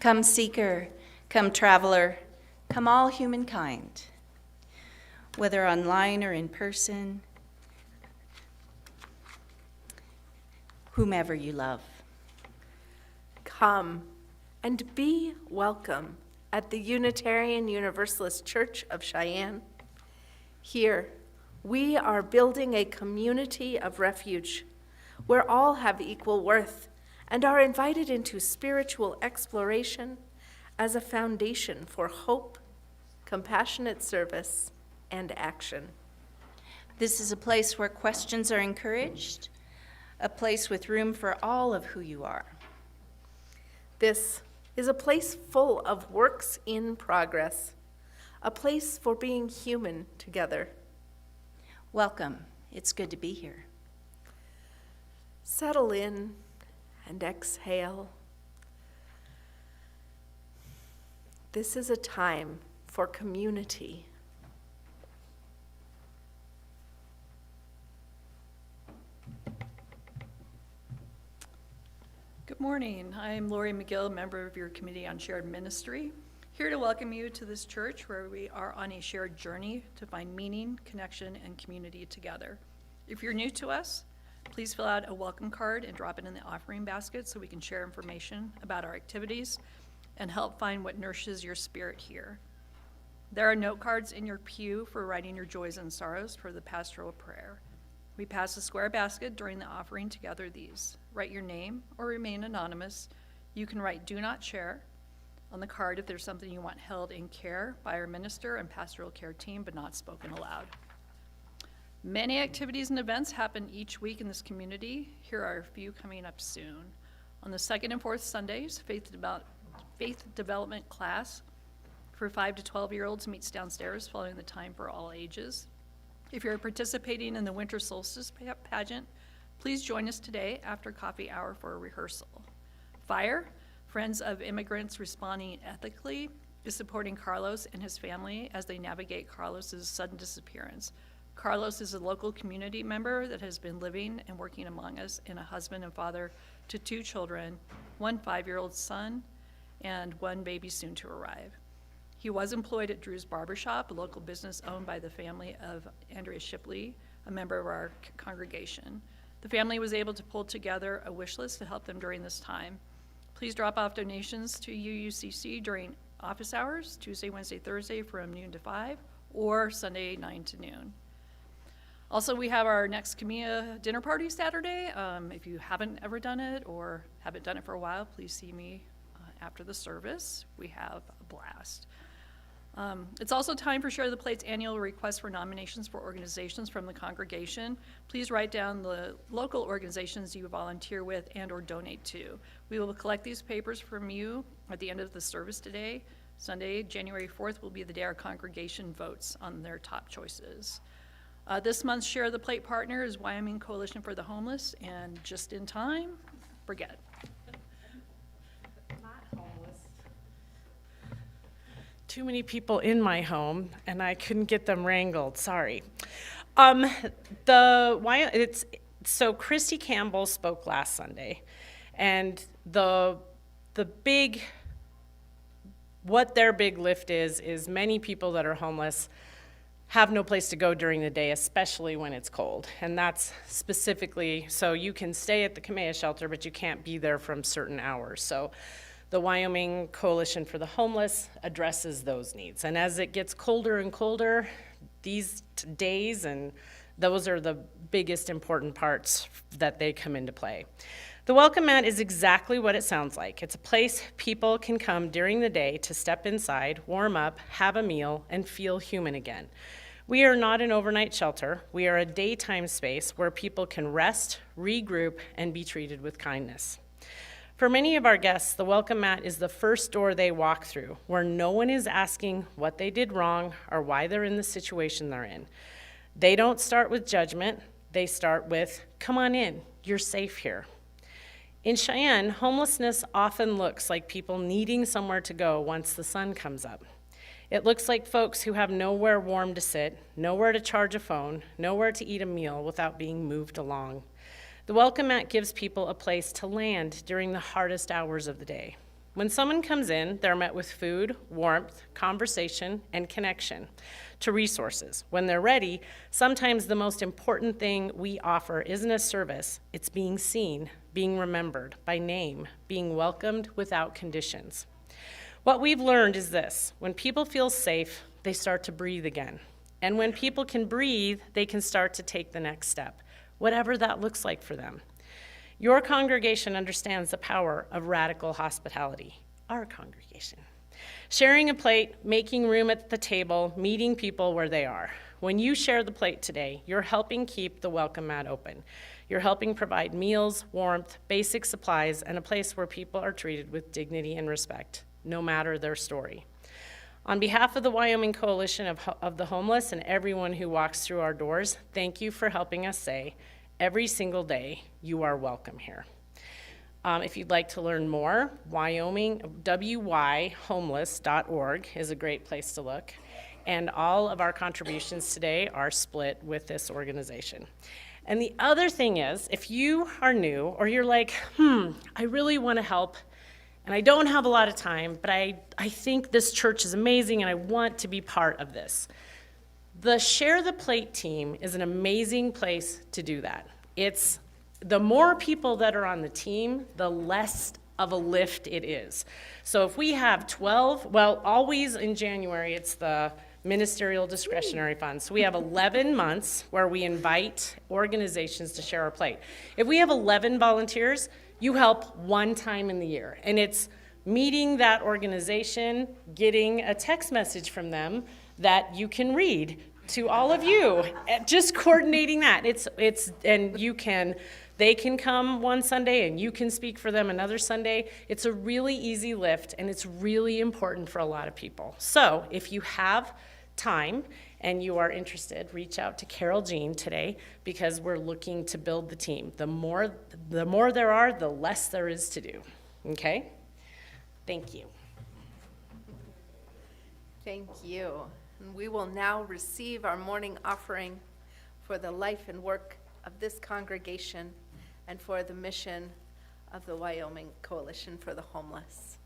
Come seeker, come traveler, come all humankind, whether online or in person, whomever you love. Come and be welcome at the Unitarian Universalist Church of Cheyenne. Here, we are building a community of refuge where all have equal worth and are invited into spiritual exploration as a foundation for hope, compassionate service, and action. This is a place where questions are encouraged, a place with room for all of who you are. This is a place full of works in progress, a place for being human together. Welcome. It's good to be here. Settle in and exhale. This is a time for community. Good morning. I'm Lori McGill, member of your Committee on Shared Ministry, here to welcome you to this church where we are on a shared journey to find meaning, connection, and community together. If you're new to us, please fill out a welcome card and drop it in the offering basket so we can share information about our activities and help find what nourishes your spirit here. There are note cards in your pew for writing your joys and sorrows for the pastoral prayer. We pass a square basket during the offering to gather these. Write your name or remain anonymous. You can write "Do Not Share" on the card if there's something you want held in care by our minister and pastoral care team but not spoken aloud. Many activities and events happen each week in this community. Here are a few coming up soon. On the second and fourth Sundays, faith development class for 5 to 12-year-olds meets downstairs following the time for all ages. If you're participating in the winter solstice pageant, please join us today after coffee hour for a rehearsal. Fire, Friends of Immigrants Responding Ethically, is supporting Carlos and his family as they navigate Carlos's sudden disappearance. Carlos is a local community member that has been living and working among us, and a husband and father to 2 children, 1 5-year-old son, and 1 baby soon to arrive. He was employed at Drew's Barbershop, a local business owned by the family of Andrea Shipley, a member of our congregation. The family was able to pull together a wish list to help them during this time. Please drop off donations to UUCC during office hours, Tuesday, Wednesday, Thursday from noon to 5, or Sunday 9 to noon. Also, we have our next Camilla dinner party Saturday. If you haven't ever done it or haven't done it for a while, please see me after the service. We have a blast. It's also time for Share the Plate's annual request for nominations for organizations from the congregation. Please write down the local organizations you volunteer with and or donate to. We will collect these papers from you at the end of the service today. Sunday, January 4th will be the day our congregation votes on their top choices. This month's Share the Plate partner is Wyoming Coalition for the Homeless, and just in time, forget. Not homeless. Too many people in my home, and I couldn't get them wrangled, sorry. So Christy Campbell spoke last Sunday, and what their big lift is many people that are homeless have no place to go during the day, especially when it's cold. And that's specifically, so you can stay at the Kamea shelter, but you can't be there from certain hours. So the Wyoming Coalition for the Homeless addresses those needs. And as it gets colder and colder, these days, and those are the biggest important parts that they come into play. The welcome mat is exactly what it sounds like. It's a place people can come during the day to step inside, warm up, have a meal, and feel human again. We are not an overnight shelter. We are a daytime space where people can rest, regroup, and be treated with kindness. For many of our guests, the welcome mat is the first door they walk through, where no one is asking what they did wrong or why they're in the situation they're in. They don't start with judgment. They start with, "Come on in, you're safe here." In Cheyenne, homelessness often looks like people needing somewhere to go once the sun comes up. It looks like folks who have nowhere warm to sit, nowhere to charge a phone, nowhere to eat a meal without being moved along. The welcome mat gives people a place to land during the hardest hours of the day. When someone comes in, they're met with food, warmth, conversation, and connection to resources. When they're ready, sometimes the most important thing we offer isn't a service, it's being seen, being remembered by name, being welcomed without conditions. What we've learned is this: when people feel safe, they start to breathe again. And when people can breathe, they can start to take the next step, whatever that looks like for them. Your congregation understands the power of radical hospitality, our congregation. Sharing a plate, making room at the table, meeting people where they are. When you share the plate today, you're helping keep the welcome mat open. You're helping provide meals, warmth, basic supplies, and a place where people are treated with dignity and respect, no matter their story. On behalf of the Wyoming Coalition of the Homeless and everyone who walks through our doors, thank you for helping us say, every single day, you are welcome here. If you'd like to learn more, wyhomeless.org is a great place to look. And all of our contributions today are split with this organization. And the other thing is, if you are new or you're like, I really want to help, and I don't have a lot of time, but I think this church is amazing and I want to be part of this. The Share the Plate team is an amazing place to do that. It's the more people that are on the team, the less of a lift it is. So if we have 12, well, always in January, it's the ministerial discretionary fund. So we have 11 months where we invite organizations to share our plate. If we have 11 volunteers, you help one time in the year. And it's meeting that organization, getting a text message from them that you can read to all of you, just coordinating that. They can come one Sunday and you can speak for them another Sunday. It's a really easy lift and it's really important for a lot of people. So if you have time and you are interested, reach out to Carol Jean today because we're looking to build the team. The more there are, the less there is to do, okay? Thank you. Thank you. And we will now receive our morning offering for the life and work of this congregation and for the mission of the Wyoming Coalition for the Homeless.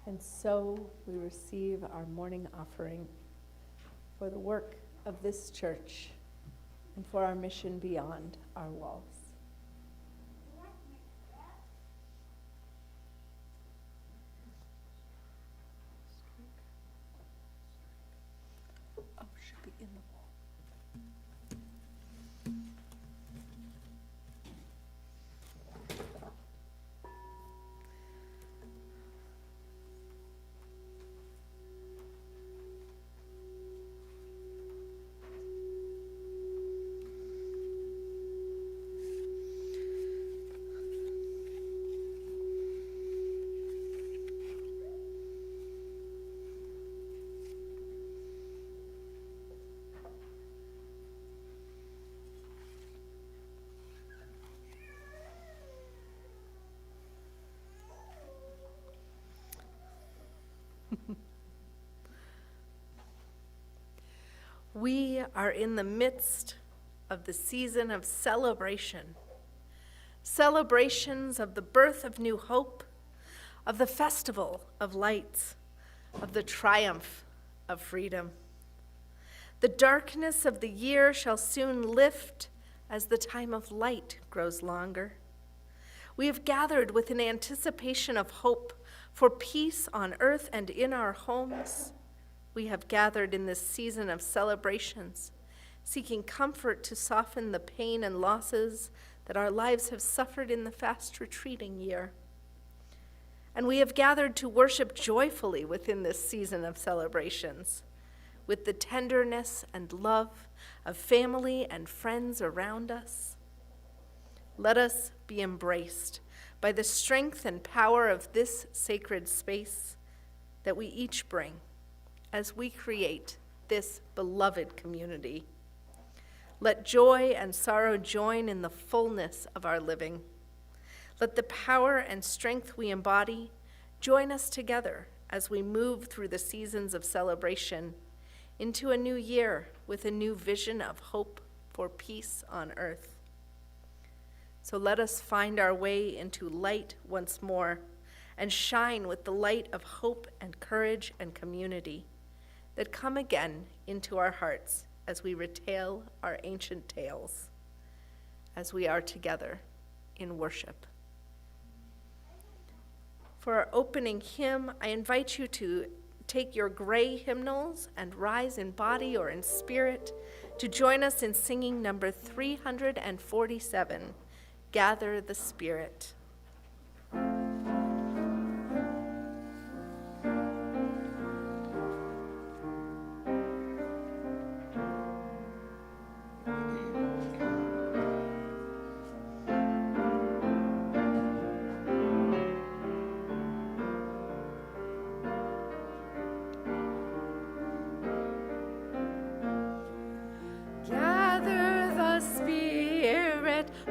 And so we receive our morning offering for the work of this church and for our mission beyond our walls. Oh, should be in the wall. We are in the midst of the season of celebration. Celebrations of the birth of new hope, of the festival of lights, of the triumph of freedom. The darkness of the year shall soon lift as the time of light grows longer. We have gathered with an anticipation of hope for peace on earth and in our homes. We have gathered in this season of celebrations, seeking comfort to soften the pain and losses that our lives have suffered in the fast retreating year. And we have gathered to worship joyfully within this season of celebrations, with the tenderness and love of family and friends around us. Let us be embraced by the strength and power of this sacred space that we each bring as we create this beloved community. Let joy and sorrow join in the fullness of our living. Let the power and strength we embody join us together as we move through the seasons of celebration into a new year with a new vision of hope for peace on earth. So let us find our way into light once more and shine with the light of hope and courage and community that come again into our hearts as we retell our ancient tales, as we are together in worship. For our opening hymn, I invite you to take your gray hymnals and rise in body or in spirit to join us in singing number 347, Gather the Spirit.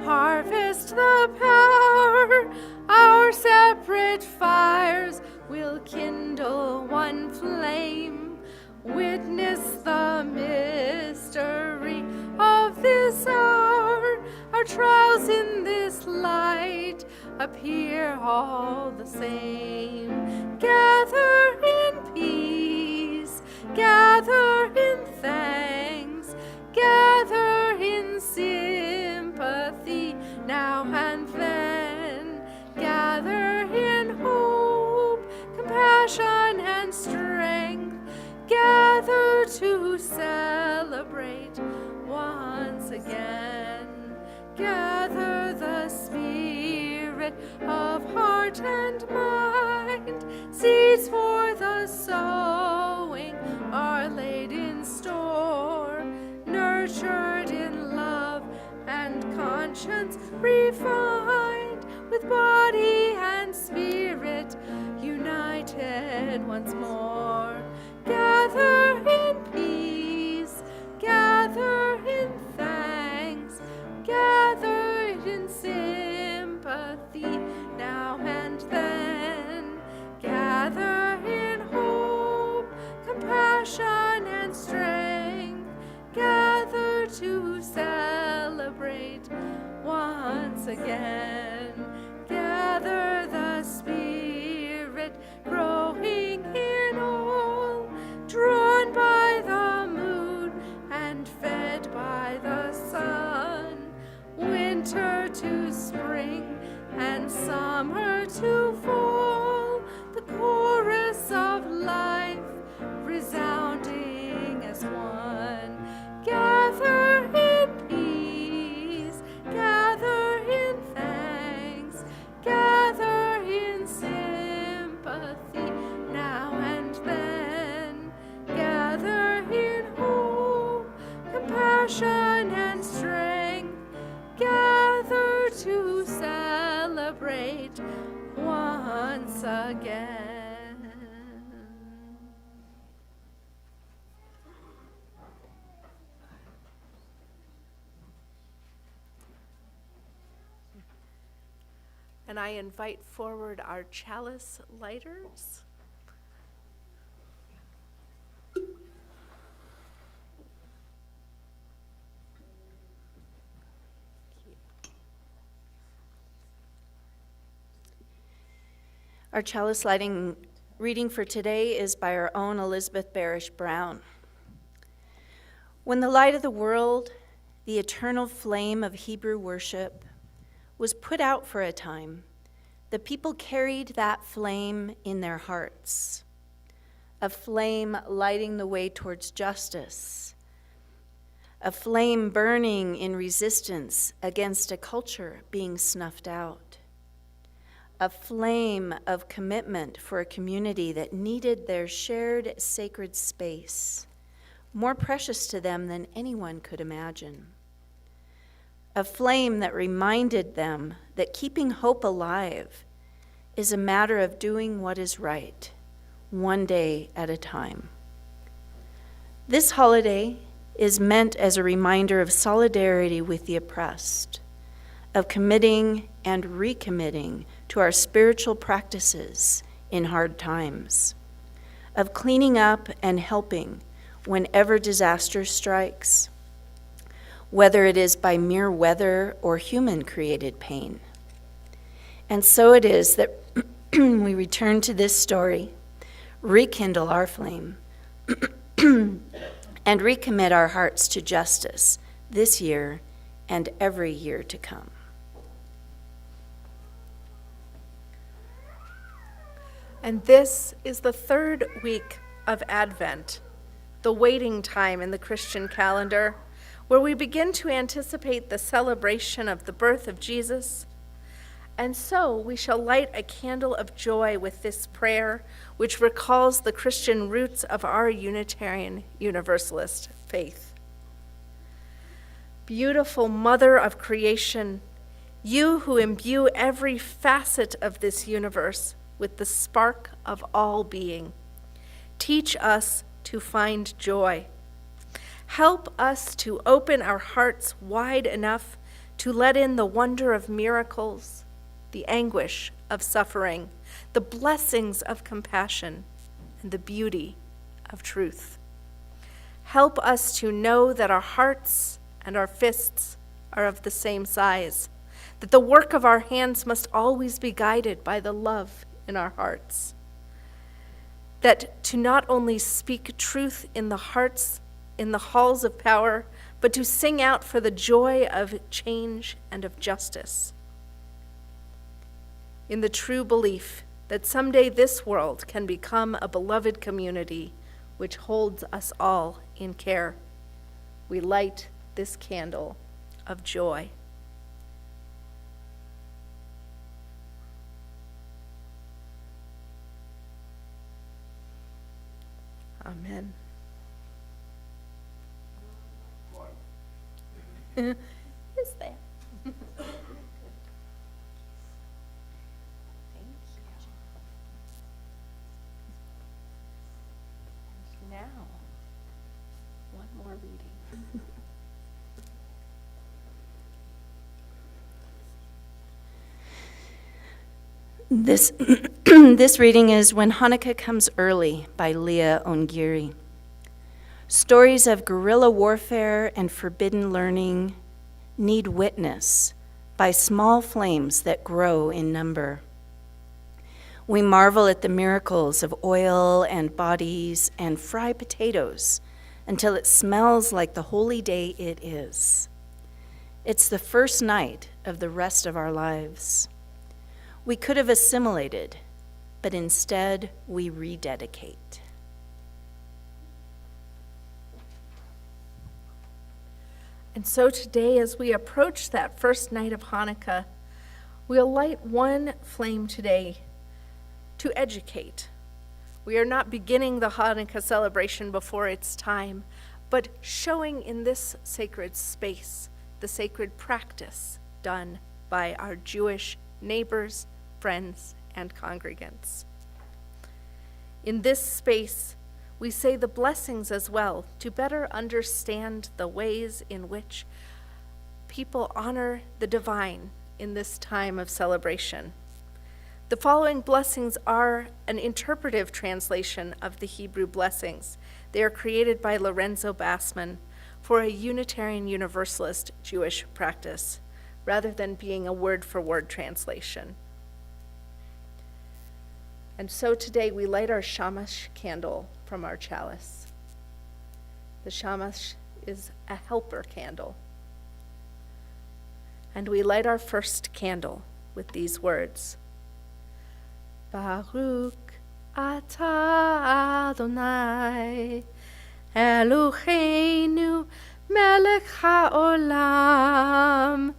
Harvest the power, our separate fires will kindle one flame. Witness the mystery of this hour, our trials in this light appear all the same. Gather in peace, gather in thanks, gather in sympathy now and then. Gather in hope, compassion, and strength. Gather to celebrate once again. Gather the spirit of heart and mind. Seeds for the sowing are laid in store, nurtured in love and conscience refined, with body and spirit united once more. Gather in peace, gather in thanks, gather in sympathy now and then. Gather in hope, compassion, and strength. Gather to celebrate once again. Gather the Spirit growing in all, drawn by the moon and fed by the sun. Winter to spring and summer to fall, the chorus of life resounding as one. Gather in peace, gather in thanks, gather in sympathy now and then. Gather in hope, compassion, and strength. Gather to celebrate once again. And I invite forward our chalice lighters. Our chalice lighting reading for today is by our own Elizabeth Barish Brown. When the light of the world, the eternal flame of Hebrew worship, was put out for a time, the people carried that flame in their hearts, a flame lighting the way towards justice, a flame burning in resistance against a culture being snuffed out, a flame of commitment for a community that needed their shared sacred space, more precious to them than anyone could imagine. A flame that reminded them that keeping hope alive is a matter of doing what is right, one day at a time. This holiday is meant as a reminder of solidarity with the oppressed, of committing and recommitting to our spiritual practices in hard times, of cleaning up and helping whenever disaster strikes, whether it is by mere weather or human-created pain. And so it is that we return to this story, rekindle our flame, and recommit our hearts to justice this year and every year to come. And this is the third week of Advent, the waiting time in the Christian calendar, where we begin to anticipate the celebration of the birth of Jesus. And so we shall light a candle of joy with this prayer, which recalls the Christian roots of our Unitarian Universalist faith. Beautiful Mother of creation, you who imbue every facet of this universe with the spark of all being, teach us to find joy. Help us to open our hearts wide enough to let in the wonder of miracles, the anguish of suffering, the blessings of compassion, and the beauty of truth. Help us to know that our hearts and our fists are of the same size, that the work of our hands must always be guided by the love in our hearts, that to not only speak truth in the hearts, in the halls of power, but to sing out for the joy of change and of justice. In the true belief that someday this world can become a beloved community which holds us all in care, we light this candle of joy. Amen. Is there? Thank you. And now, one more reading. This reading is When Hanukkah Comes Early by Leah Ongiri. Stories of guerrilla warfare and forbidden learning need witness by small flames that grow in number. We marvel at the miracles of oil and bodies and fry potatoes until it smells like the holy day it is. It's the first night of the rest of our lives. We could have assimilated, but instead we rededicate. And so today, as we approach that first night of Hanukkah, we'll light one flame today to educate. We are not beginning the Hanukkah celebration before its time, but showing in this sacred space the sacred practice done by our Jewish neighbors, friends, and congregants. In this space, we say the blessings as well to better understand the ways in which people honor the divine in this time of celebration. The following blessings are an interpretive translation of the Hebrew blessings. They are created by Lorenzo Bassman for a Unitarian Universalist Jewish practice, rather than being a word-for-word translation. And so today we light our shamash candle from our chalice. The shamash is a helper candle. And we light our first candle with these words. Baruch atah Adonai Eloheinu melech haolam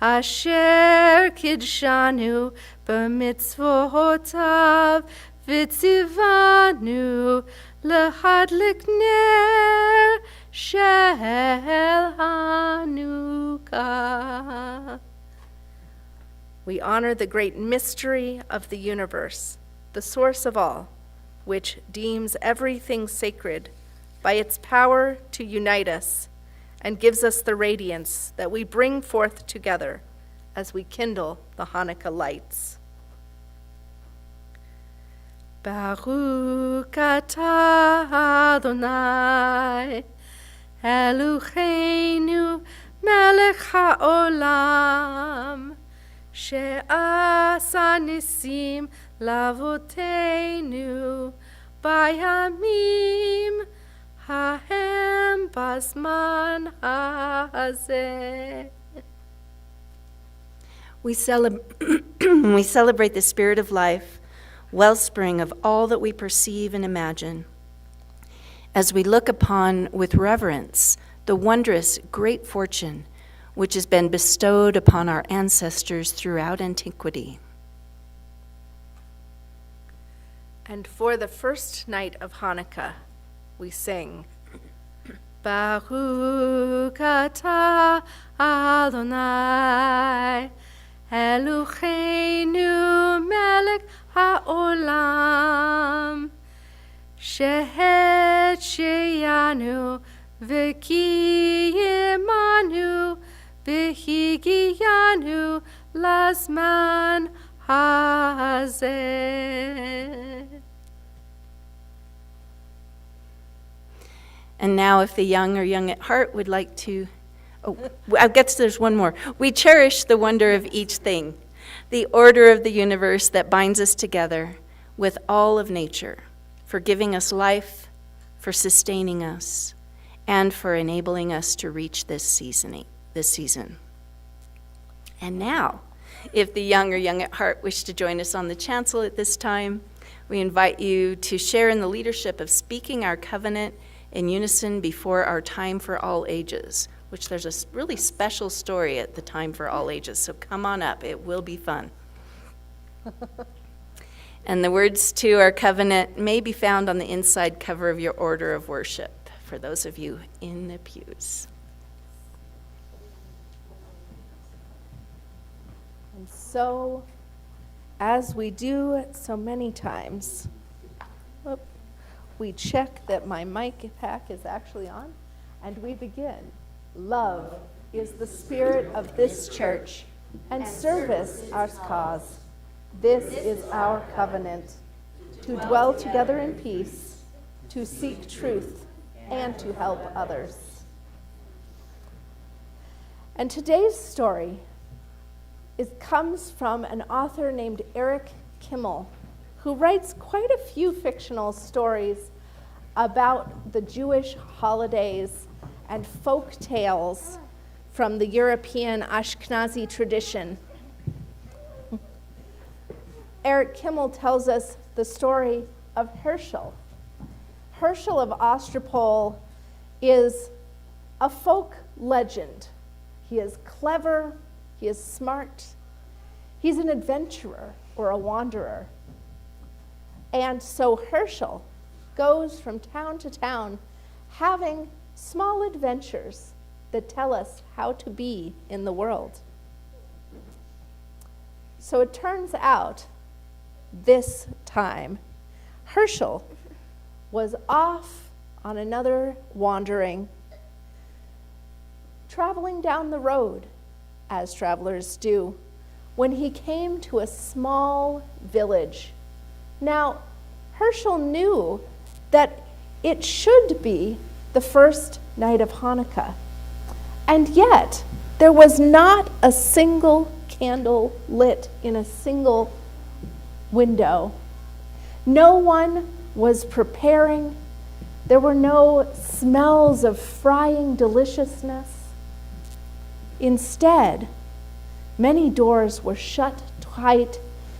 asher kidshanu b'mitzvotav v'tzivanu lehadlik ner shel Hanukkah. We honor the great mystery of the universe, the source of all, which deems everything sacred by its power to unite us and gives us the radiance that we bring forth together as we kindle the Hanukkah lights. Baruch atah Adonai Eloheinu melech haolam she'asa nisim lavotenu bayamim hahem bazman hazeh. We celebrate the spirit of life, wellspring of all that we perceive and imagine, as we look upon with reverence the wondrous great fortune which has been bestowed upon our ancestors throughout antiquity. And for the first night of Hanukkah, we sing, Baruch atah Adonai Eloheinu melech haolam shehecheyanu v'kiyemanu v'higiyanu lazman hazeh. And now if the young or young at heart would like to, I guess there's one more. We cherish the wonder of each thing, the order of the universe that binds us together with all of nature, for giving us life, for sustaining us, and for enabling us to reach this season. And now, if the young or young at heart wish to join us on the chancel at this time, we invite you to share in the leadership of speaking our covenant in unison before our time for all ages, which there's a really special story at the time for all ages, so come on up, it will be fun. And the words to our covenant may be found on the inside cover of your order of worship, for those of you in the pews. And so, as we do so many times, we check that my mic pack is actually on, and we begin. Love is the spirit of this church, and service our cause. This is our covenant, to dwell together in peace, to seek truth, and to help others. And today's story comes from an author named Eric Kimmel, who writes quite a few fictional stories about the Jewish holidays and folk tales from the European Ashkenazi tradition. Eric Kimmel tells us the story of Herschel. Herschel of Ostropol is a folk legend. He is clever, he is smart, he's an adventurer or a wanderer. And so Herschel goes from town to town having small adventures that tell us how to be in the world. So it turns out this time Herschel was off on another wandering, traveling down the road, as travelers do, when he came to a small village. Now, Herschel knew that it should be the first night of Hanukkah, and yet there was not a single candle lit in a single window. No one was preparing. There were no smells of frying deliciousness. Instead, many doors were shut tight.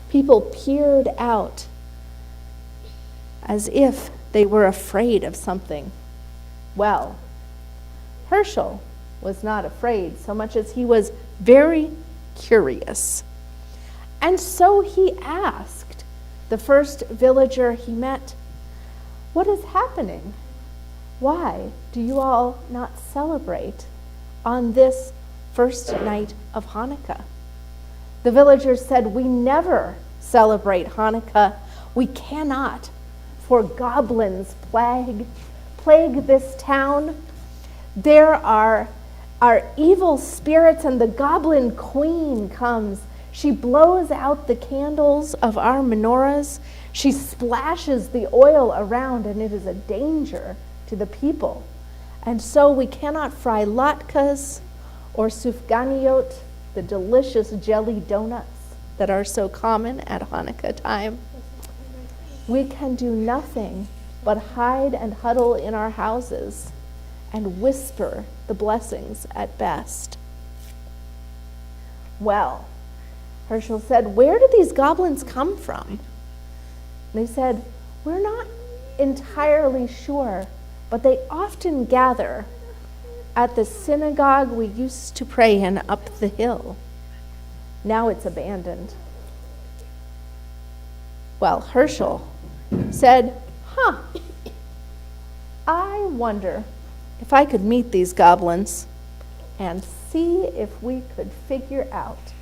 People peered out as if they were afraid of something. Well, Herschel was not afraid so much as he was very curious. And so he asked the first villager he met, "What is happening? Why do you all not celebrate on this first night of Hanukkah?" The villagers said, "We never celebrate Hanukkah. We cannot, for goblins plague this town. There are evil spirits, and the goblin queen comes. She blows out the candles of our menorahs. She splashes the oil around, and it is a danger to the people. And so we cannot fry latkes or sufganiyot, the delicious jelly donuts that are so common at Hanukkah time. We can do nothing but hide and huddle in our houses and whisper the blessings at best." Well, Herschel said, "Where do these goblins come from?" And they said, "We're not entirely sure, but they often gather at the synagogue we used to pray in up the hill. Now it's abandoned." Well, Herschel said, "I wonder if I could meet these goblins and see if we could figure out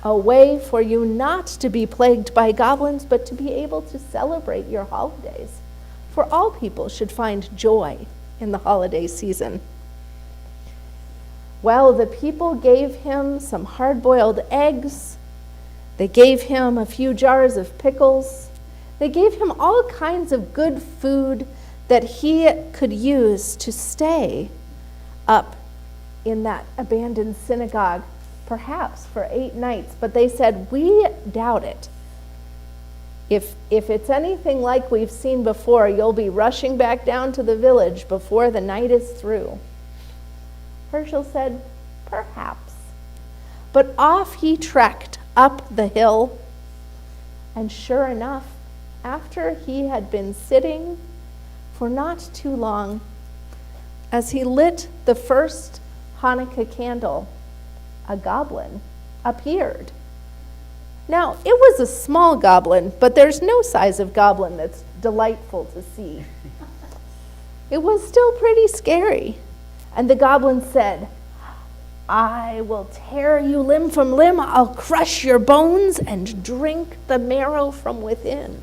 a way for you not to be plagued by goblins, but to be able to celebrate your holidays. For all people should find joy in the holiday season." Well, the people gave him some hard-boiled eggs. They gave him a few jars of pickles. They gave him all kinds of good food that he could use to stay up in that abandoned synagogue, perhaps for 8 nights. But they said, "We doubt it. If it's anything like we've seen before, you'll be rushing back down to the village before the night is through." Herschel said, "Perhaps." But off he trekked up the hill, and sure enough, after he had been sitting for not too long, as he lit the first Hanukkah candle, a goblin appeared. Now, it was a small goblin, but there's no size of goblin that's delightful to see. It was still pretty scary. And the goblin said, "I will tear you limb from limb. I'll crush your bones and drink the marrow from within."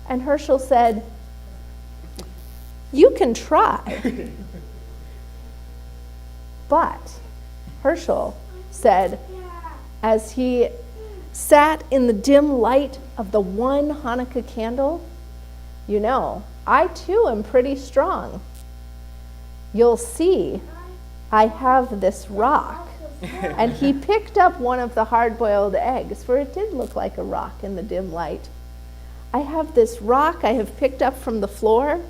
And Herschel said, "You can try." But Herschel said, as he sat in the dim light of the one Hanukkah candle, "You know, I too am pretty strong. You'll see, I have this rock." And he picked up one of the hard-boiled eggs, for it did look like a rock in the dim light. "I have this rock I have picked up from the floor.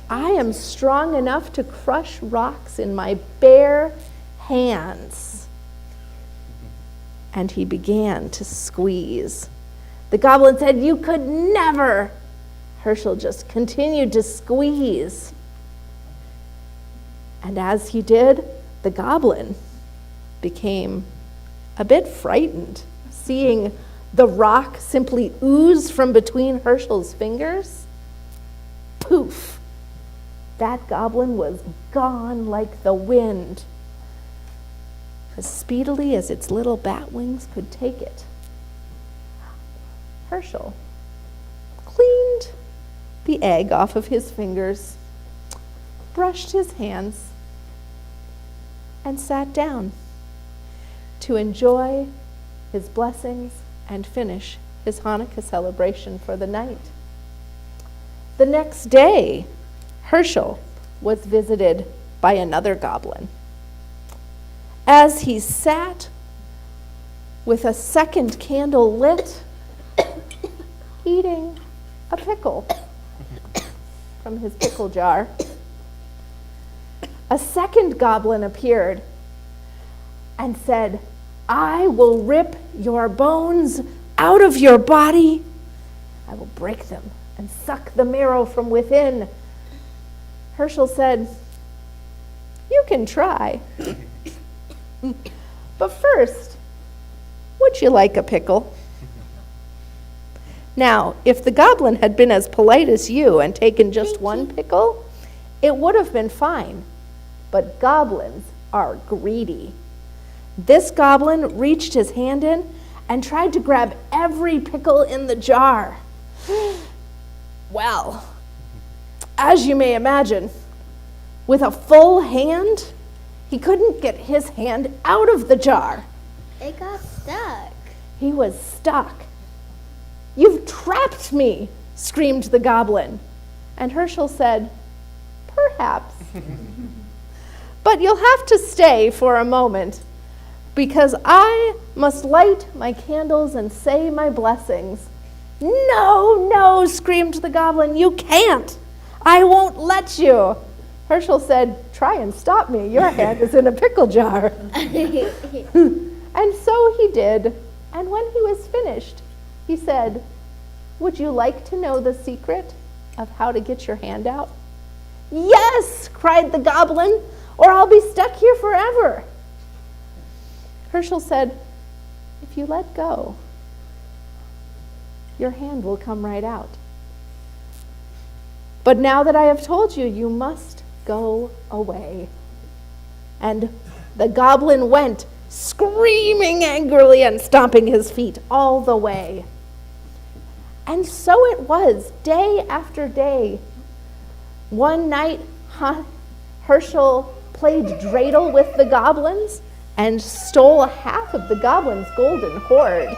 I am strong enough to crush rocks in my bare hands." And he began to squeeze. The goblin said, "You could never." Herschel just continued to squeeze. And as he did, the goblin became a bit frightened, seeing the rock simply ooze from between Herschel's fingers. Poof! That goblin was gone like the wind, as speedily as its little bat wings could take it. Herschel cleaned the egg off of his fingers, brushed his hands, and sat down to enjoy his blessings and finish his Hanukkah celebration for the night. The next day, Herschel was visited by another goblin. As he sat with a second candle lit, eating a pickle from his pickle jar. A second goblin appeared and said, "I will rip your bones out of your body. I will break them and suck the marrow from within." Herschel said, "You can try. But first, would you like a pickle?" Now, if the goblin had been as polite as you and taken just one pickle, it would have been fine. But goblins are greedy. This goblin reached his hand in and tried to grab every pickle in the jar. Well, as you may imagine, with a full hand, he couldn't get his hand out of the jar. It got stuck. He was stuck. "You've trapped me," screamed the goblin. And Herschel said, "Perhaps. But you'll have to stay for a moment, because I must light my candles and say my blessings." "No, no," screamed the goblin, "you can't. I won't let you." Herschel said, "Try and stop me. Your hand is in a pickle jar." And so he did. And when he was finished, he said, "Would you like to know the secret of how to get your hand out?" "Yes," cried the goblin, "or I'll be stuck here forever." Herschel said, "If you let go, your hand will come right out. But now that I have told you, you must go away." And the goblin went, screaming angrily and stomping his feet all the way. And so it was, day after day. One night, Herschel played dreidel with the goblins and stole half of the goblins' golden hoard.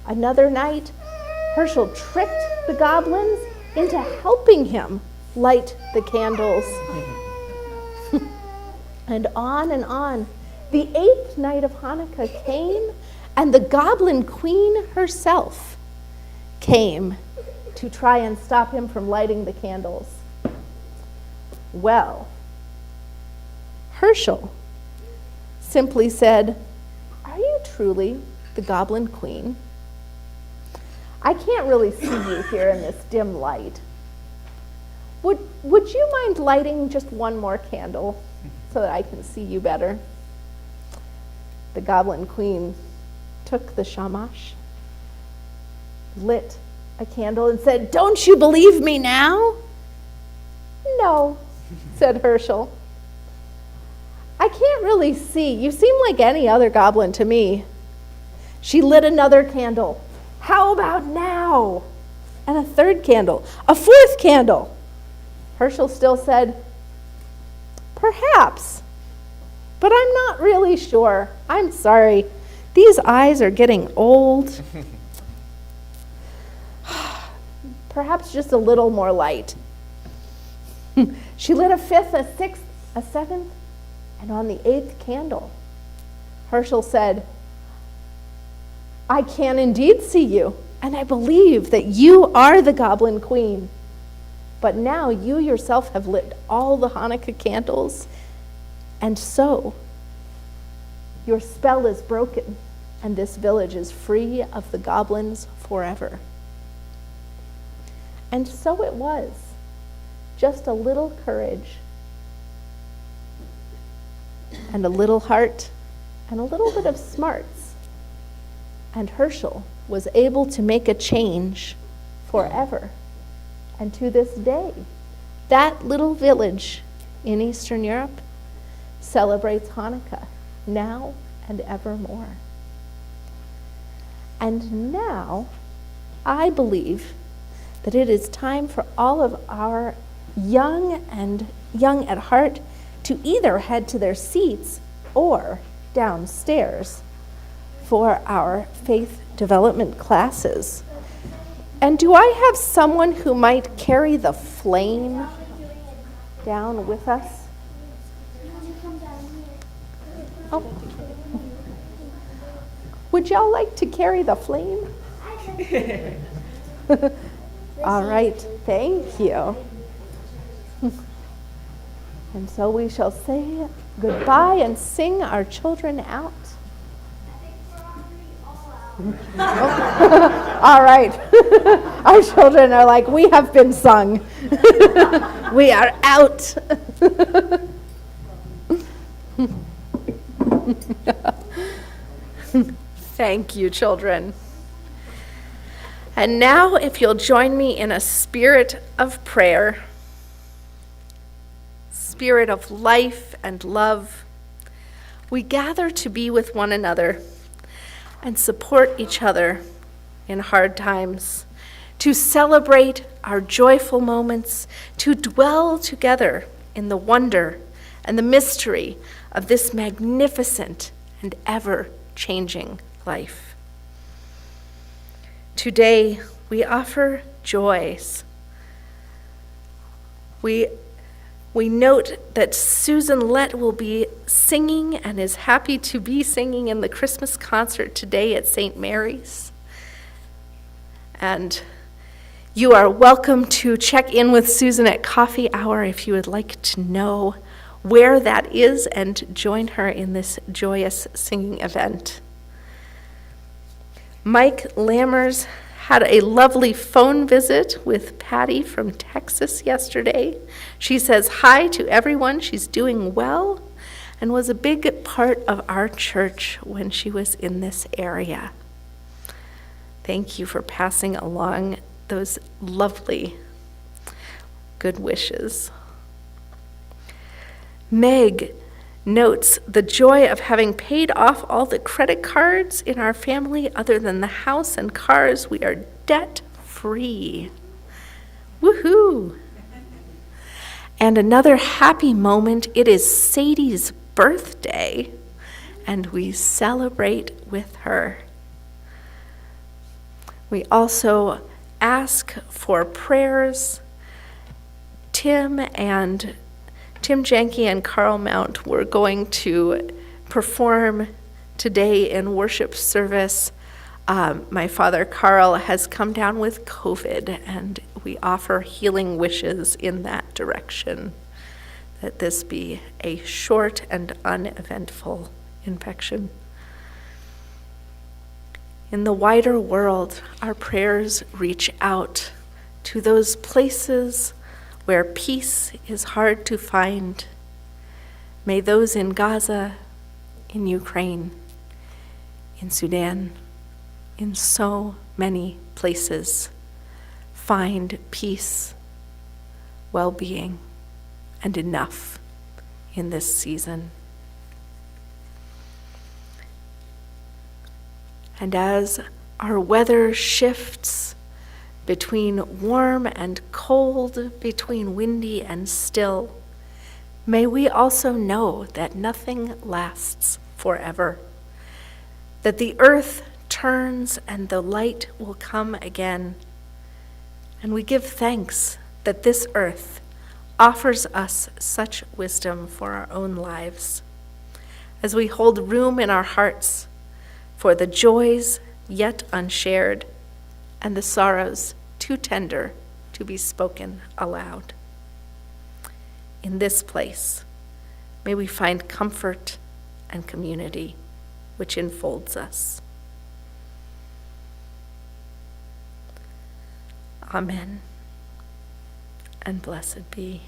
Another night, Herschel tricked the goblins into helping him light the candles. And on, the 8th night of Hanukkah came, and the Goblin Queen herself came to try and stop him from lighting the candles. Well, Herschel simply said, "Are you truly the Goblin Queen? I can't really see you here in this dim light. Would you mind lighting just one more candle so that I can see you better?" The Goblin Queen took the shamash, lit a candle, and said, "Don't you believe me now?" "No," said Herschel. "I can't really see. You seem like any other goblin to me." She lit another candle. "How about now?" And a third candle, a fourth candle. Herschel still said, "Perhaps, but I'm not really sure. I'm sorry. These eyes are getting old." "Perhaps just a little more light." She lit a fifth, a sixth, a seventh, and on the 8th candle, Herschel said, "I can indeed see you, and I believe that you are the Goblin Queen. But now you yourself have lit all the Hanukkah candles, and so your spell is broken, and this village is free of the goblins forever." And so it was. Just a little courage, and a little heart, and a little bit of smarts, and Herschel was able to make a change forever. And to this day, that little village in Eastern Europe celebrates Hanukkah now and evermore. And now, I believe that it is time for all of our young at heart to either head to their seats or downstairs for our faith development classes. And do I have someone who might carry the flame down with us? Oh. Would y'all like to carry the flame? All right, thank you. And so we shall say goodbye and sing our children out. All right. Our children are like, we have been sung. We are out. Thank you, children. And now, if you'll join me in a spirit of prayer, spirit of life and love, we gather to be with one another and support each other in hard times, to celebrate our joyful moments, to dwell together in the wonder and the mystery of this magnificent and ever-changing life. Today, we offer joys. We note that Susan Lett will be singing and is happy to be singing in the Christmas concert today at St. Mary's. And you are welcome to check in with Susan at coffee hour if you would like to know where that is and join her in this joyous singing event. Mike Lammers had a lovely phone visit with Patty from Texas yesterday. She says hi to everyone. She's doing well and was a big part of our church when she was in this area. Thank you for passing along those lovely good wishes. Meg notes the joy of having paid off all the credit cards in our family. Other than the house and cars, we are debt-free. Woohoo! And another happy moment, it is Sadie's birthday, and we celebrate with her. We also ask for prayers. Tim Janke and Carl Mount were going to perform today in worship service. My father, Carl, has come down with COVID, and we offer healing wishes in that direction, that this be a short and uneventful infection. In the wider world, our prayers reach out to those places where peace is hard to find. May those in Gaza, in Ukraine, in Sudan, in so many places, find peace, well-being, and enough in this season. And as our weather shifts between warm and cold, between windy and still, may we also know that nothing lasts forever, that the earth turns and the light will come again. And we give thanks that this earth offers us such wisdom for our own lives, as we hold room in our hearts for the joys yet unshared and the sorrows too tender to be spoken aloud. In this place, may we find comfort and community which enfolds us. Amen, and blessed be.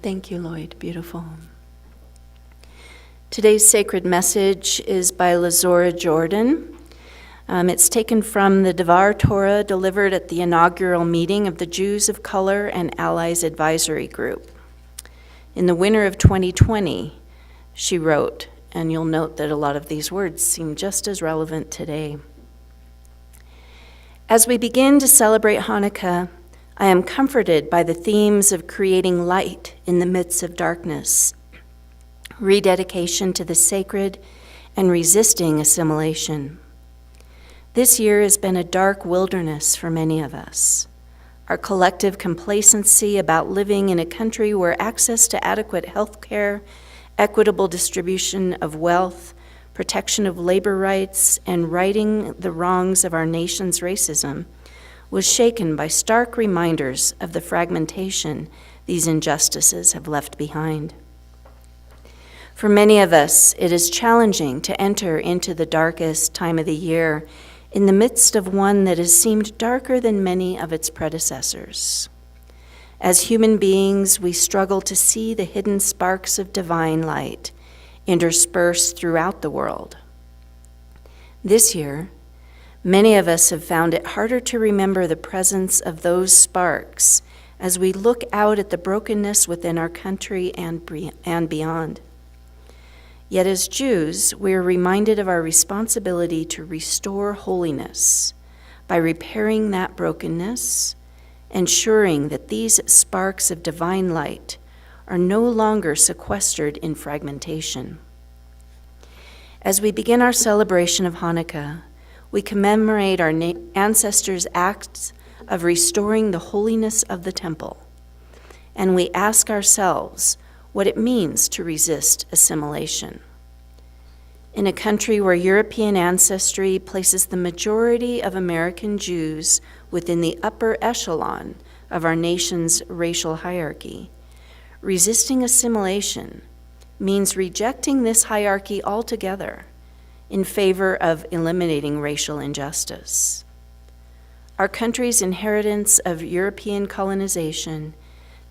Thank you, Lloyd. Beautiful. Today's sacred message is by Lazora Jordan. It's taken from the Devar Torah delivered at the inaugural meeting of the Jews of Color and Allies Advisory Group. In the winter of 2020, she wrote, and you'll note that a lot of these words seem just as relevant today. As we begin to celebrate Hanukkah, I am comforted by the themes of creating light in the midst of darkness, rededication to the sacred, and resisting assimilation. This year has been a dark wilderness for many of us. Our collective complacency about living in a country where access to adequate health care, equitable distribution of wealth, protection of labor rights, and righting the wrongs of our nation's racism was shaken by stark reminders of the fragmentation these injustices have left behind. For many of us, it is challenging to enter into the darkest time of the year in the midst of one that has seemed darker than many of its predecessors. As human beings, we struggle to see the hidden sparks of divine light interspersed throughout the world. This year, many of us have found it harder to remember the presence of those sparks as we look out at the brokenness within our country and beyond. Yet as Jews, we are reminded of our responsibility to restore holiness by repairing that brokenness, ensuring that these sparks of divine light are no longer sequestered in fragmentation. As we begin our celebration of Hanukkah, we commemorate our ancestors' acts of restoring the holiness of the temple, and we ask ourselves what it means to resist assimilation. In a country where European ancestry places the majority of American Jews within the upper echelon of our nation's racial hierarchy, resisting assimilation means rejecting this hierarchy altogether in favor of eliminating racial injustice. Our country's inheritance of European colonization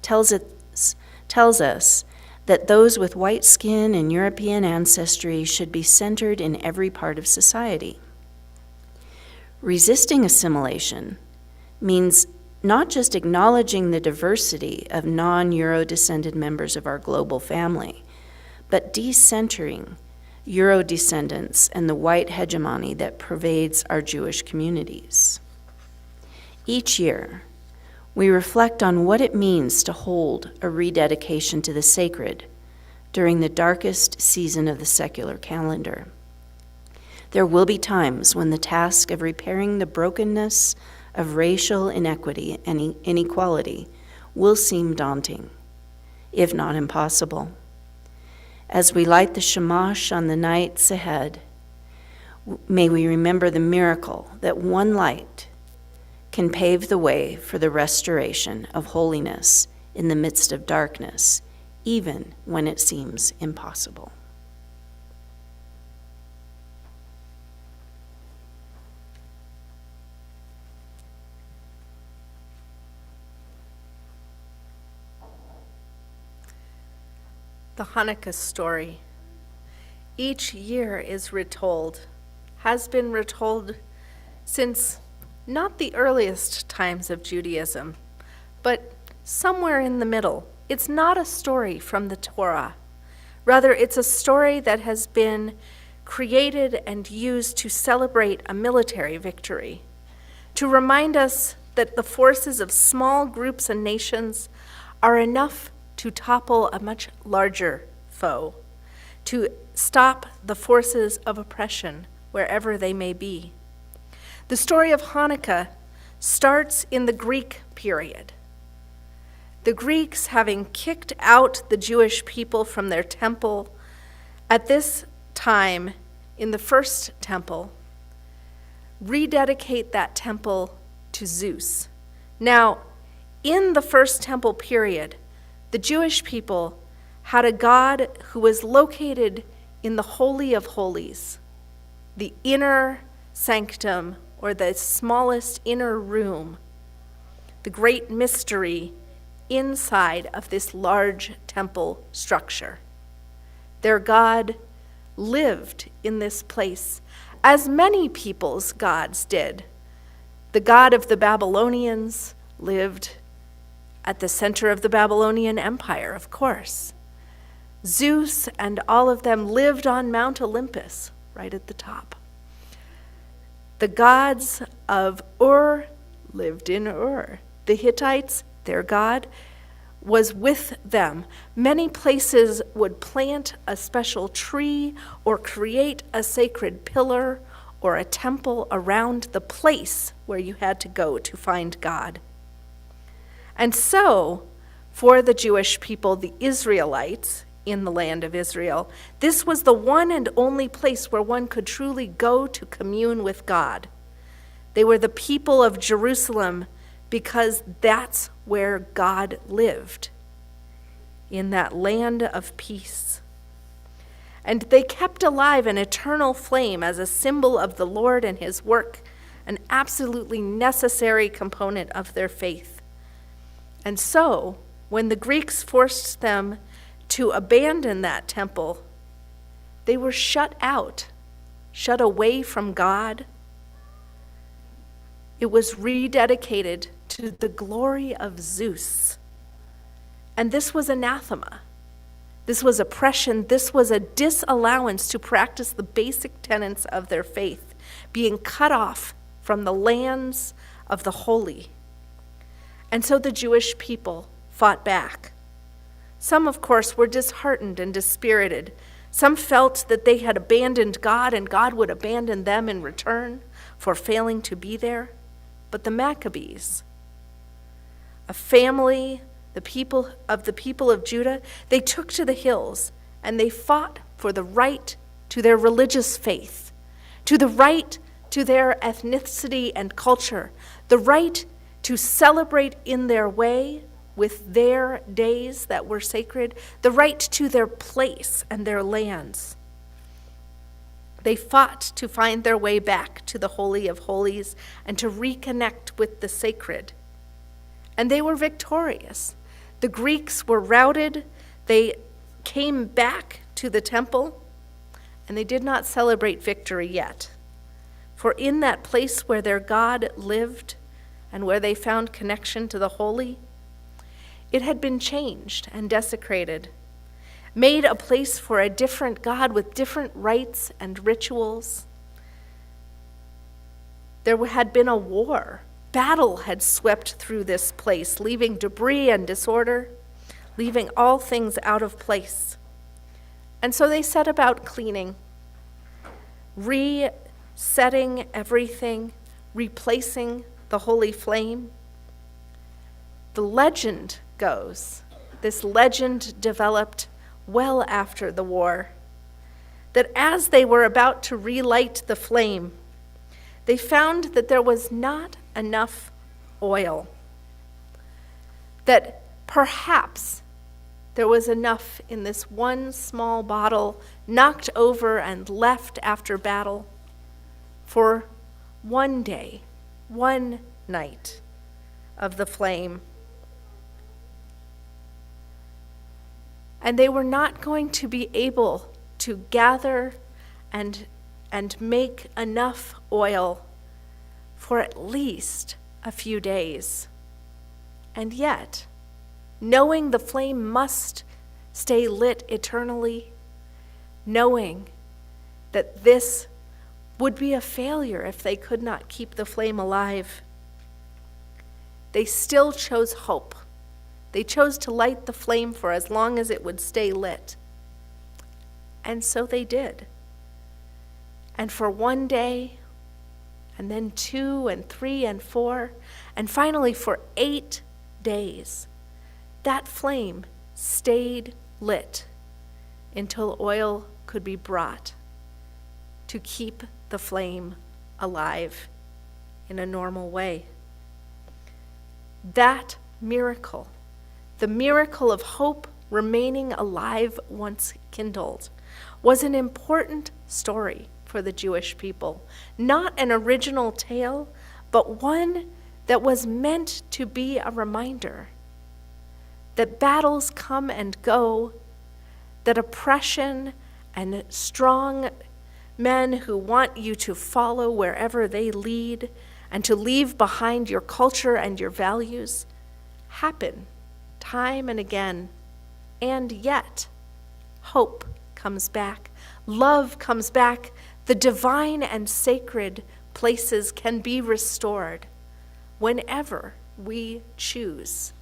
tells us that those with white skin and European ancestry should be centered in every part of society. Resisting assimilation means not just acknowledging the diversity of non-Euro-descended members of our global family, but decentering Euro-descendants and the white hegemony that pervades our Jewish communities. Each year, we reflect on what it means to hold a rededication to the sacred during the darkest season of the secular calendar. There will be times when the task of repairing the brokenness of racial inequity and inequality will seem daunting, if not impossible. As we light the shamash on the nights ahead, may we remember the miracle that one light can pave the way for the restoration of holiness in the midst of darkness, even when it seems impossible. The Hanukkah story. Each year is retold, has been retold since not the earliest times of Judaism, but somewhere in the middle. It's not a story from the Torah. Rather, it's a story that has been created and used to celebrate a military victory, to remind us that the forces of small groups and nations are enough to topple a much larger foe, to stop the forces of oppression wherever they may be. The story of Hanukkah starts in the Greek period. The Greeks, having kicked out the Jewish people from their temple, at this time, in the first temple, rededicate that temple to Zeus. Now, in the first temple period, the Jewish people had a god who was located in the Holy of Holies, the inner sanctum, or the smallest inner room, the great mystery inside of this large temple structure. Their God lived in this place, as many people's gods did. The God of the Babylonians lived at the center of the Babylonian Empire, of course. Zeus and all of them lived on Mount Olympus, right at the top. The gods of Ur lived in Ur. The Hittites, their god, was with them. Many places would plant a special tree or create a sacred pillar or a temple around the place where you had to go to find God. And so, for the Jewish people, the Israelites in the land of Israel, this was the one and only place where one could truly go to commune with God. They were the people of Jerusalem because that's where God lived, in that land of peace. And they kept alive an eternal flame as a symbol of the Lord and his work, an absolutely necessary component of their faith. And so, when the Greeks forced them to abandon that temple, they were shut out, shut away from God. It was rededicated to the glory of Zeus. And this was anathema. This was oppression. This was a disallowance to practice the basic tenets of their faith, being cut off from the lands of the holy. And so the Jewish people fought back. Some, of course, were disheartened and dispirited. Some felt that they had abandoned God and God would abandon them in return for failing to be there. But the Maccabees, a family, the people of Judah, they took to the hills and they fought for the right to their religious faith, to the right to their ethnicity and culture, the right to celebrate in their way with their days that were sacred, the right to their place and their lands. They fought to find their way back to the Holy of Holies and to reconnect with the sacred. And they were victorious. The Greeks were routed. They came back to the temple, and they did not celebrate victory yet. For in that place where their God lived and where they found connection to the holy, it had been changed and desecrated, made a place for a different God with different rites and rituals. There had been a war. Battle had swept through this place, leaving debris and disorder, leaving all things out of place. And so they set about cleaning, resetting everything, replacing the holy flame. The legend goes, this legend developed well after the war, that as they were about to relight the flame, they found that there was not enough oil, that perhaps there was enough in this one small bottle knocked over and left after battle for one day, one night of the flame. And they were not going to be able to gather and make enough oil for at least a few days. And yet, knowing the flame must stay lit eternally, knowing that this would be a failure if they could not keep the flame alive, they still chose hope. They chose to light the flame for as long as it would stay lit. And so they did. And for one day, and then 2 and 3 and 4, and finally for 8 days, that flame stayed lit until oil could be brought to keep the flame alive in a normal way. That miracle, the miracle of hope remaining alive once kindled, was an important story for the Jewish people. Not an original tale, but one that was meant to be a reminder that battles come and go, that oppression and strong men who want you to follow wherever they lead and to leave behind your culture and your values happen time and again. And yet, hope comes back, love comes back, the divine and sacred places can be restored whenever we choose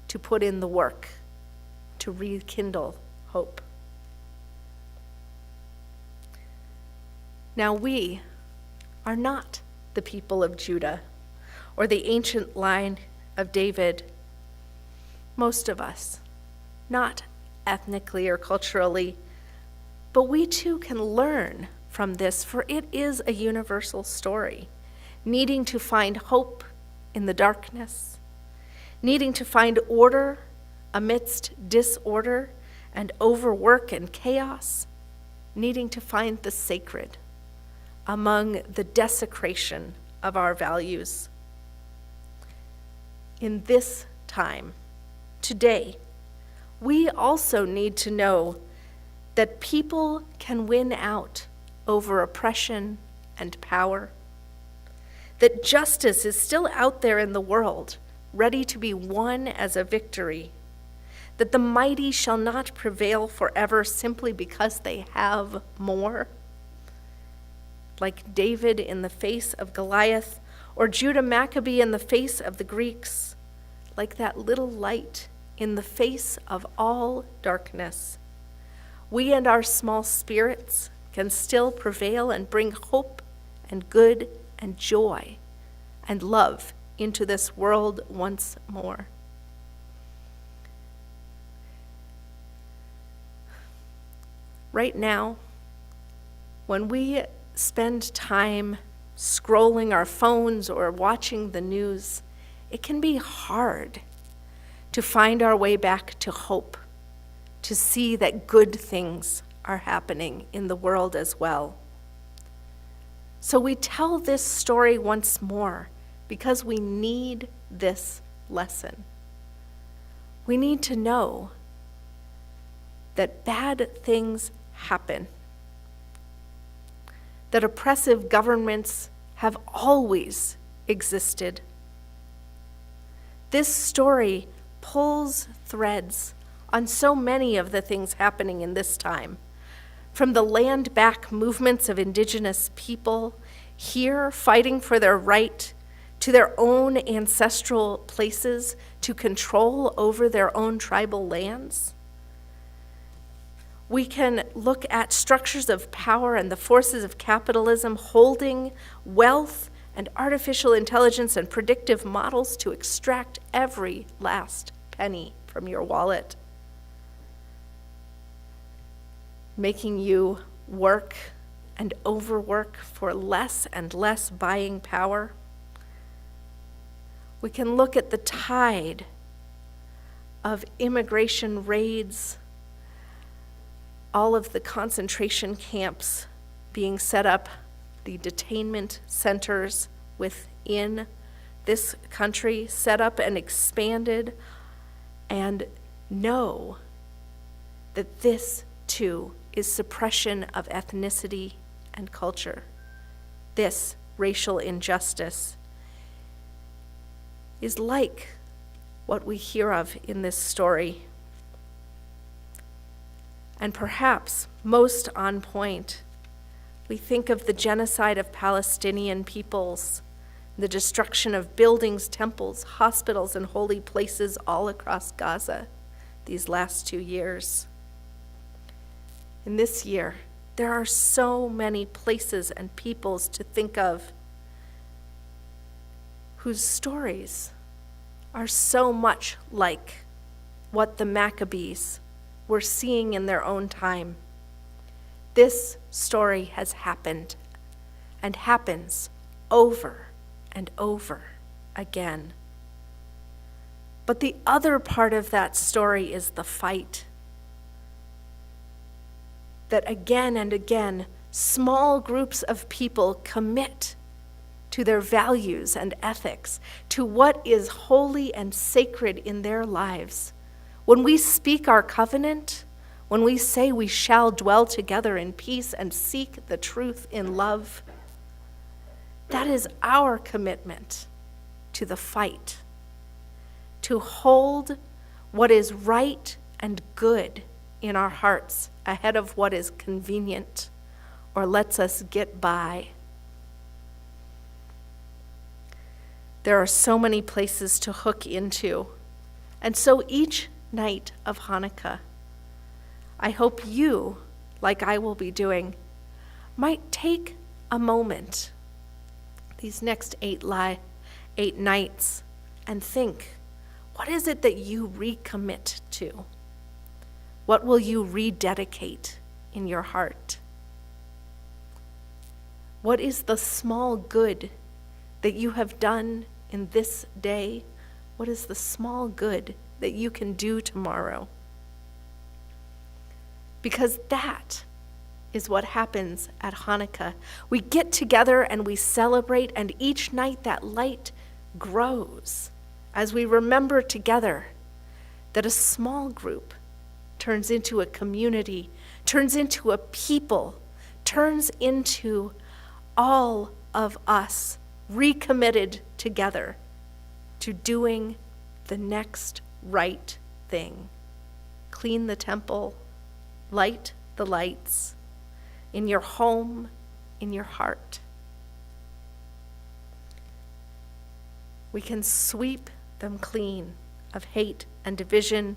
to put in the work to rekindle hope. Now we are not the people of Judah or the ancient line of David. Most of us, not ethnically or culturally, but we too can learn from this, for it is a universal story, needing to find hope in the darkness, needing to find order amidst disorder and overwork and chaos, needing to find the sacred among the desecration of our values. In this time, today, we also need to know that people can win out over oppression and power, that justice is still out there in the world, ready to be won as a victory, that the mighty shall not prevail forever simply because they have more. Like David in the face of Goliath, or Judah Maccabee in the face of the Greeks, like that little light in the face of all darkness. We and our small spirits can still prevail and bring hope and good and joy and love into this world once more. Right now, when we spend time scrolling our phones or watching the news, it can be hard to find our way back to hope, to see that good things are happening in the world as well. So we tell this story once more because we need this lesson. We need to know that bad things happen, that oppressive governments have always existed. This story pulls threads on so many of the things happening in this time, from the land back movements of indigenous people here fighting for their right to their own ancestral places to control over their own tribal lands. We can look at structures of power and the forces of capitalism holding wealth and artificial intelligence and predictive models to extract every last penny from your wallet, making you work and overwork for less and less buying power. We can look at the tide of immigration raids, all of the concentration camps being set up, the detainment centers within this country set up and expanded, and know that this too is suppression of ethnicity and culture. This racial injustice is like what we hear of in this story. And perhaps most on point, we think of the genocide of Palestinian peoples, the destruction of buildings, temples, hospitals, and holy places all across Gaza these last 2 years. In this year, there are so many places and peoples to think of whose stories are so much like what the Maccabees were seeing in their own time. This story has happened and happens over and over again. But the other part of that story is the fight. That again and again, small groups of people commit to their values and ethics, to what is holy and sacred in their lives, when we speak our covenant, when we say we shall dwell together in peace and seek the truth in love, that is our commitment to the fight, to hold what is right and good in our hearts ahead of what is convenient or lets us get by. There are so many places to hook into, and so each night of Hanukkah, I hope you, like I will be doing, might take a moment these next 8 nights and think, what is it that you recommit to? What will you rededicate in your heart? What is the small good that you have done in this day? What is the small good that you can do tomorrow? Because that is what happens at Hanukkah. We get together and we celebrate, and each night that light grows as we remember together that a small group turns into a community, turns into a people, turns into all of us recommitted together to doing the next right thing. Clean the temple, light the lights in your home, in your heart. We can sweep them clean of hate and division.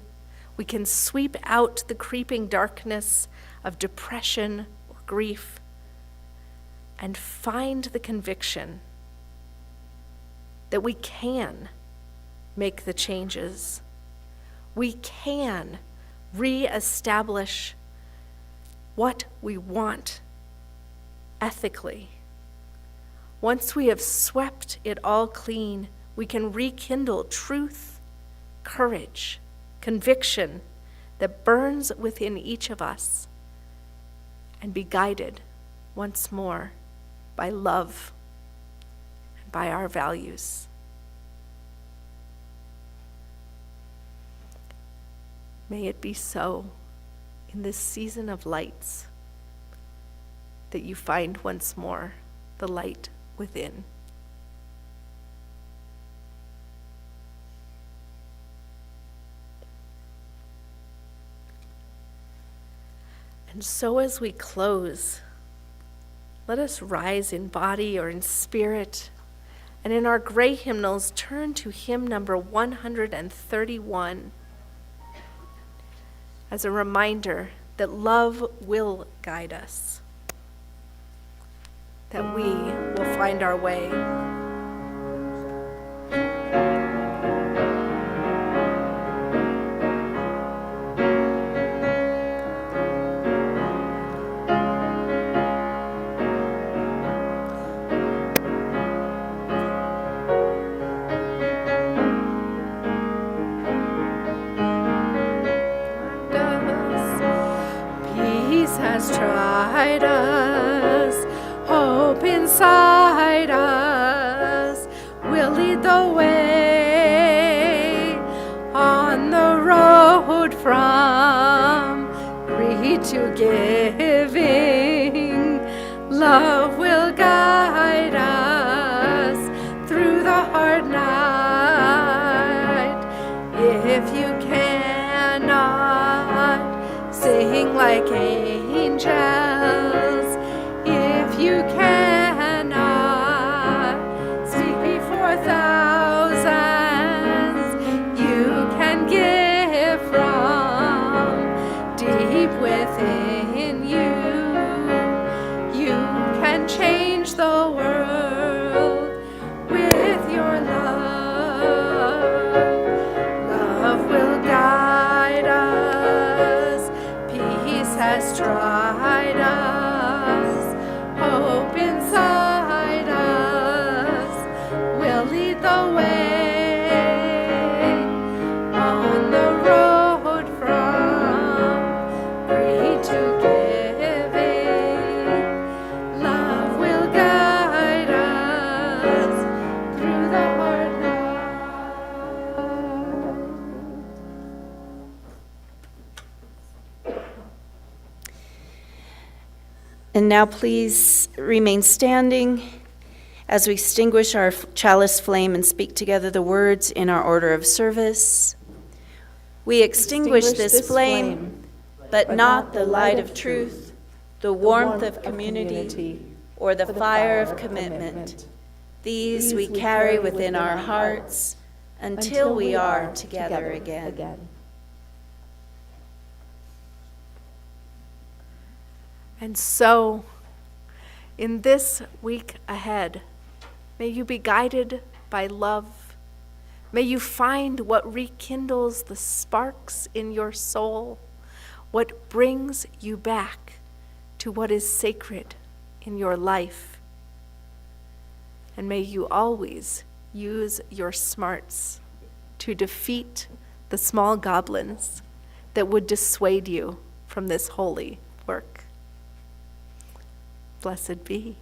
We can sweep out the creeping darkness of depression or grief and find the conviction that we can make the changes. We can reestablish what we want ethically. Once we have swept it all clean, we can rekindle truth, courage, conviction that burns within each of us and be guided once more by love and by our values. May it be so in this season of lights that you find once more the light within. And so as we close, let us rise in body or in spirit, and in our gray hymnals turn to hymn number 131 as a reminder that love will guide us, that we will find our way. Peace has tried us, hope inside us will lead the way on the road from greed to giving. Love will guide us through the hard night. If you cannot sing like angels, if you cannot speak before thousands, you can give from deep within you. You can change the world with your love. Love will guide us. Peace has tried us. Hope inside us will lead the way on the road from greed to giving. Love will guide us through the hard night. And now please remain standing as we extinguish our chalice flame and speak together the words in our order of service. We extinguish this flame, but not the light of truth, the warmth of community, or the fire of commitment. These we carry within our hearts until we are together again. And so, in this week ahead, may you be guided by love. May you find what rekindles the sparks in your soul, what brings you back to what is sacred in your life. And may you always use your smarts to defeat the small goblins that would dissuade you from this holy work. Blessed be.